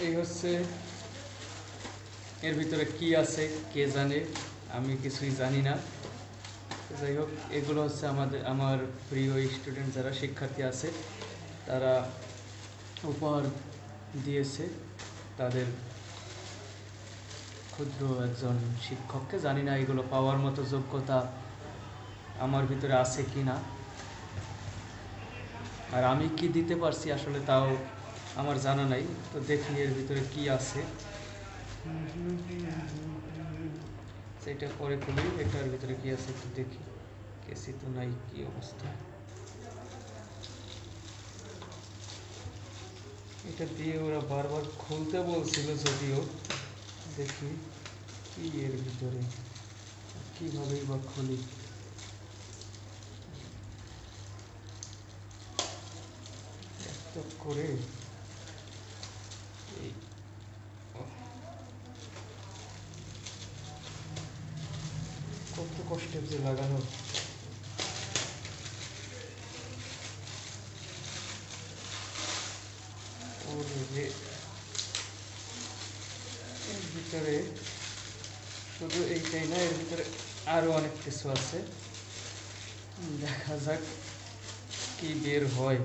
এই হচ্ছে এর ভিতরে কি আছে কে জানে, আমি কিছুই জানি না। যাই হোক, এগুলো হচ্ছে আমার প্রিয় স্টুডেন্ট যারা শিক্ষার্থী আছে তারা উপহার দিয়েছে তাদের ক্ষুদ্র একজন শিক্ষককে। জানি না এগুলো পাওয়ার মতো যোগ্যতা আমার ভিতরে আছে কি না, আর আমি কি দিতে পারছি আসলে তাও আমার জানা নাই। তো দেখি এর ভিতরে কি আছে, সেটা পরে খুলি। এটার ভিতরে কি আছে একটু দেখি। কেসি তো নাই, কি অবস্থা। এটা দিয়ে ওরা বারবার খুলতে বলছিল, যদিও দেখি কি এর ভিতরে, কীভাবেই বা খুলি। এত করে এই কত কষ্টের যে লাগানো। ওরে, এর ভিতরে শুধু এইটাই না, এর ভিতরে আরও অনেক কিছু আছে। দেখা যাক কি বের হয়।